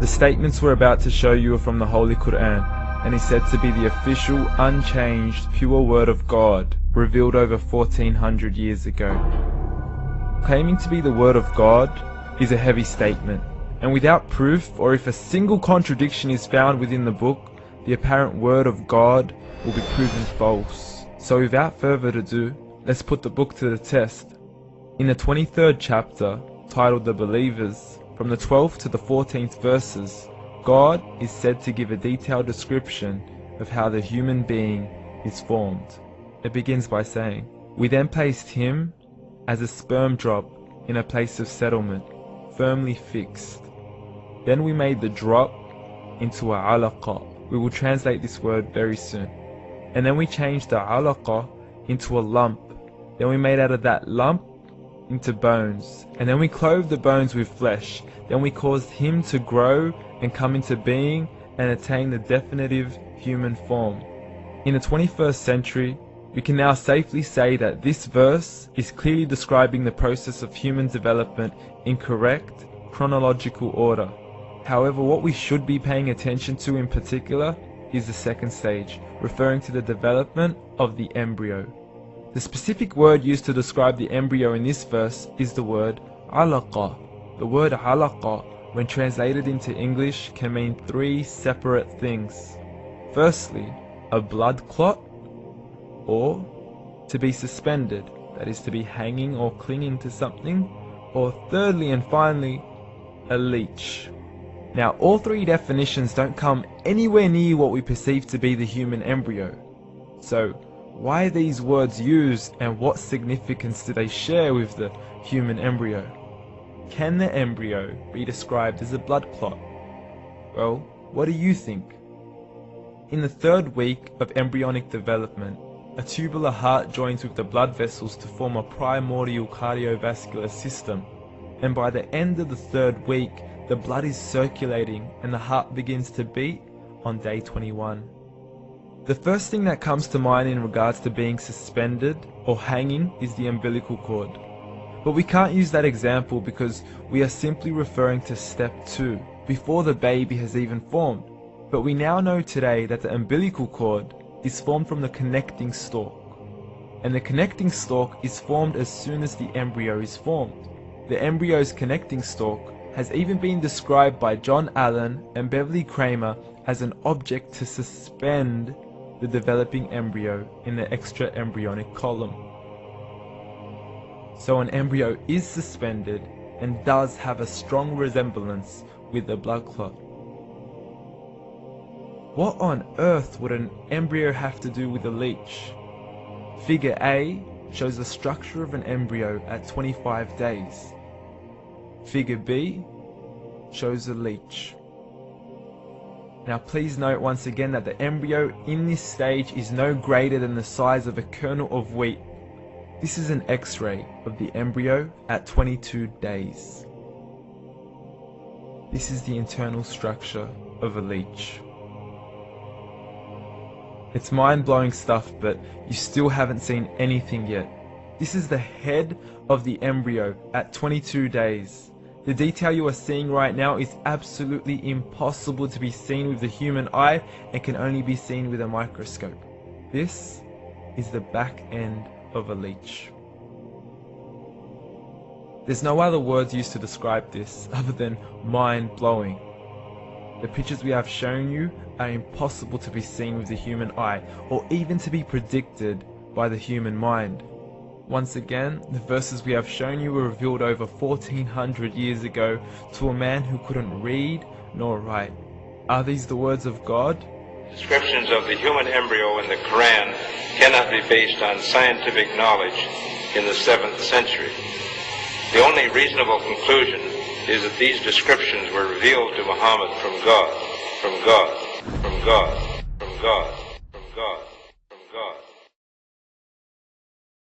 The statements we're about to show you are from the Holy Qur'an, and is said to be the official, unchanged, pure word of God, revealed over 1400 years ago. Claiming to be the word of God is a heavy statement, and without proof, or if a single contradiction is found within the book, the apparent word of God will be proven false. So without further ado, let's put the book to the test. In the 23rd chapter, titled The Believers, from the 12th to the 14th verses, God is said to give a detailed description of how the human being is formed. It begins by saying, "We then placed him as a sperm drop in a place of settlement, firmly fixed. Then we made the drop into a alaqa." We will translate this word very soon. "And then we changed the alaqa into a lump. Then we made out of that lump into bones. And then we clothed the bones with flesh. Then we caused him to grow and come into being and attain the definitive human form." In the 21st century, we can now safely say that this verse is clearly describing the process of human development in correct chronological order. However, what we should be paying attention to in particular is the second stage, referring to the development of the embryo. The specific word used to describe the embryo in this verse is the word alaqa. The word alaqa, when translated into English, can mean three separate things. Firstly, a blood clot, or to be suspended, that is to be hanging or clinging to something, or thirdly and finally, a leech. Now, all three definitions don't come anywhere near what we perceive to be the human embryo. So, why are these words used, and what significance do they share with the human embryo? Can the embryo be described as a blood clot? Well, what do you think? In the 3rd week of embryonic development, a tubular heart joins with the blood vessels to form a primordial cardiovascular system, and by the end of the 3rd week, the blood is circulating and the heart begins to beat on day 21. The first thing that comes to mind in regards to being suspended or hanging is the umbilical cord. But we can't use that example because we are simply referring to step 2, before the baby has even formed. But we now know today that the umbilical cord is formed from the connecting stalk. And the connecting stalk is formed as soon as the embryo is formed. The embryo's connecting stalk has even been described by John Allen and Beverly Kramer as an object to suspend the developing embryo in the extra-embryonic column. So an embryo is suspended and does have a strong resemblance with a blood clot. What on earth would an embryo have to do with a leech? Figure A shows the structure of an embryo at 25 days. Figure B shows a leech. Now please note once again that the embryo in this stage is no greater than the size of a kernel of wheat. This is an X-ray of the embryo at 22 days. This is the internal structure of a leech. It's mind-blowing stuff, but you still haven't seen anything yet. This is the head of the embryo at 22 days. The detail you are seeing right now is absolutely impossible to be seen with the human eye and can only be seen with a microscope. This is the back end of a leech. There's no other words used to describe this other than mind-blowing. The pictures we have shown you are impossible to be seen with the human eye, or even to be predicted by the human mind. Once again, the verses we have shown you were revealed over 1400 years ago to a man who couldn't read nor write. Are these the words of God? Descriptions of the human embryo in the Quran cannot be based on scientific knowledge in the 7th century. The only reasonable conclusion is that these descriptions were revealed to Muhammad from God, from God, from God, from God, from God.